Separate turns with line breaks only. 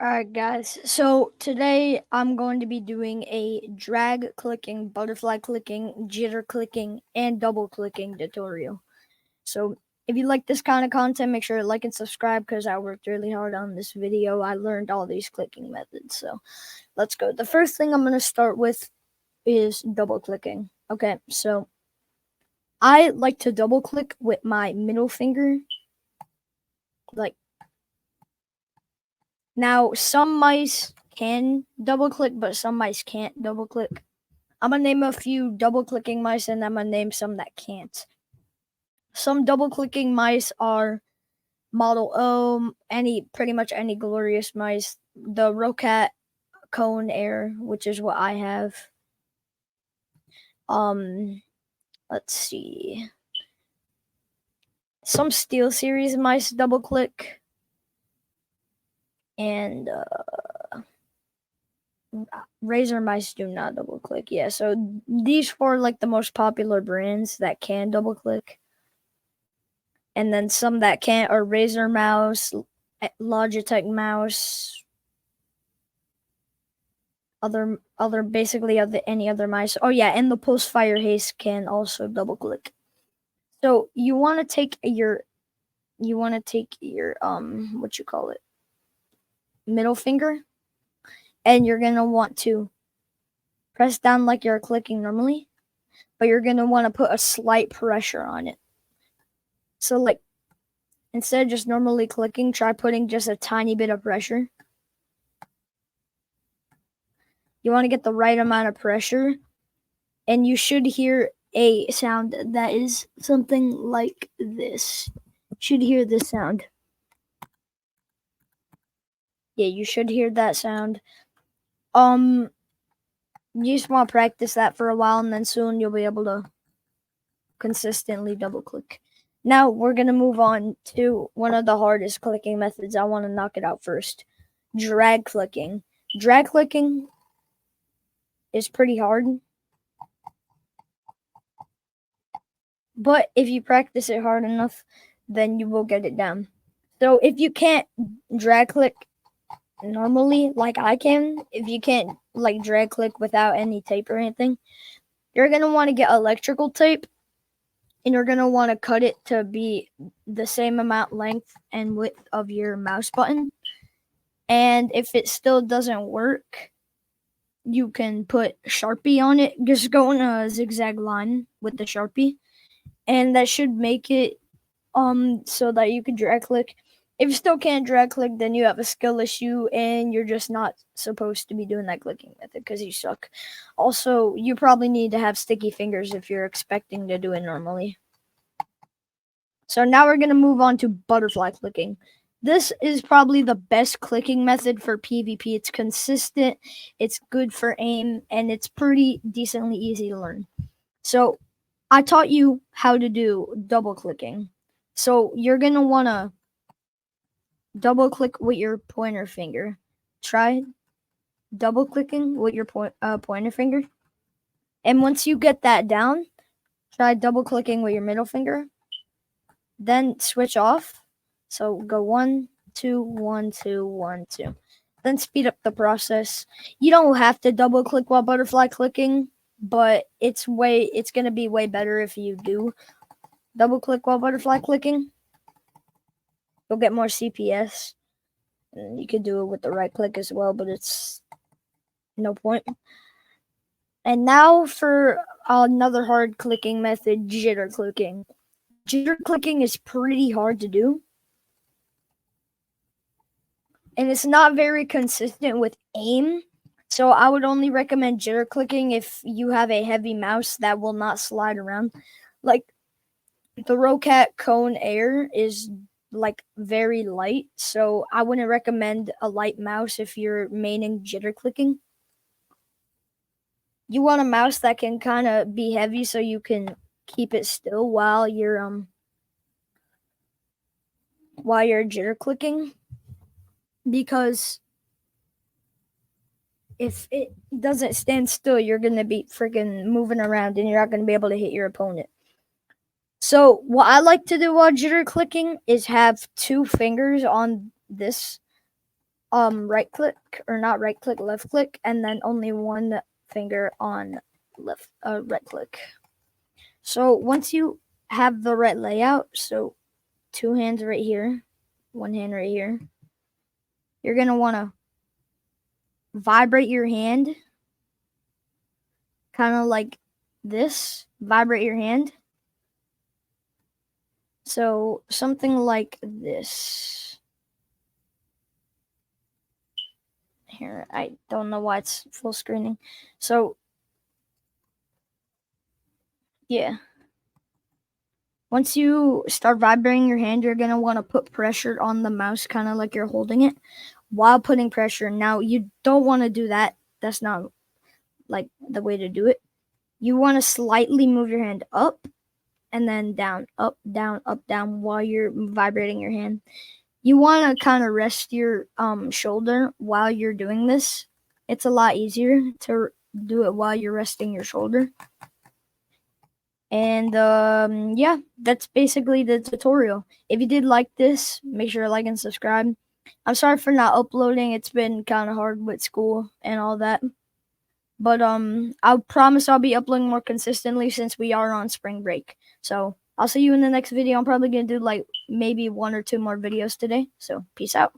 Alright guys, so today I'm going to be doing a drag clicking, butterfly clicking, jitter clicking, and double clicking tutorial. So if you like this kind of content, make sure to like and subscribe because I worked really hard on this video. I learned all these clicking methods, so let's go. The first thing I'm going to start with is double clicking. Okay, so I like to double click with my middle finger, like. Now, some mice can double click, but some mice can't double click. I'm gonna name a few double clicking mice and I'm gonna name some that can't. Some double clicking mice are Model O, pretty much any glorious mice, the Rocat Cone Air, which is what I have. Let's see. Some Steel Series mice double click. And Razor mice do not double click. Yeah, so these four are like the most popular brands that can double click. And then some that can't are Razor mouse, Logitech mouse, any other mice. Oh yeah, and the Pulse Fire Haste can also double click. So you want to take your what you call it, middle finger, and you're gonna want to press down like you're clicking normally, but you're gonna want to put a slight pressure on it. So like, instead of just normally clicking, try putting just a tiny bit of pressure. You want to get the right amount of pressure, and you should hear a sound that is something like this. You should hear this sound. Yeah, you should hear that sound. You just want to practice that for a while, and then soon you'll be able to consistently double click. Now we're gonna move on to one of the hardest clicking methods. I want to knock it out first. Drag clicking. Drag clicking is pretty hard, but if you practice it hard enough, then you will get it down. So if you can't drag click normally like I can, if you can't like drag click without any tape or anything, you're going to want to get electrical tape, and you're going to want to cut it to be the same amount length and width of your mouse button. And if it still doesn't work, you can put Sharpie on it. Just go in a zigzag line with the Sharpie, and that should make it so that you can drag click. If you still can't drag click, then you have a skill issue and you're just not supposed to be doing that clicking method because you suck. Also, you probably need to have sticky fingers if you're expecting to do it normally. So now we're going to move on to butterfly clicking. This is probably the best clicking method for PvP. It's consistent, it's good for aim, and it's pretty decently easy to learn. So I taught you how to do double clicking. So you're going to want to double click with your pointer finger. Try double clicking with your pointer finger. And once you get that down, try double clicking with your middle finger. Then switch off. So go 1, 2, 1, 2, 1, 2. Then speed up the process. You don't have to double click while butterfly clicking, but it's going to be way better if you do double click while butterfly clicking. You'll get more CPS. And you could do it with the right click as well, but it's no point. And now for another hard clicking method, jitter clicking. Jitter clicking is pretty hard to do, and it's not very consistent with aim. So I would only recommend jitter clicking if you have a heavy mouse that will not slide around. Like the Rocat Cone Air is like very light, so I wouldn't recommend a light mouse if you're maining jitter clicking. You want a mouse that can kind of be heavy so you can keep it still while you're jitter clicking, because if it doesn't stand still, you're going to be freaking moving around and you're not going to be able to hit your opponent. So what I like to do while jitter clicking is have two fingers on this right click, or not right click, left click, and then only one finger on left right click. So once you have the right layout, so 2 hands right here, 1 hand right here, you're gonna want to vibrate your hand kind of like this. Vibrate your hand. So something like this. Here, I don't know why it's full screening. So yeah. Once you start vibrating your hand, you're gonna want to put pressure on the mouse, kind of like you're holding it, while putting pressure. Now you don't want to do that. That's not like the way to do it. You want to slightly move your hand up and then down, up, down while you're vibrating your hand. You want to kind of rest your shoulder while you're doing this. It's a lot easier to do it while you're resting your shoulder. And yeah, that's basically the tutorial. If you did like this, make sure to like and subscribe. I'm sorry for not uploading. It's been kind of hard with school and all that. But I promise I'll be uploading more consistently since we are on spring break. So I'll see you in the next video. I'm probably going to do like maybe 1 or 2 more videos today. So peace out.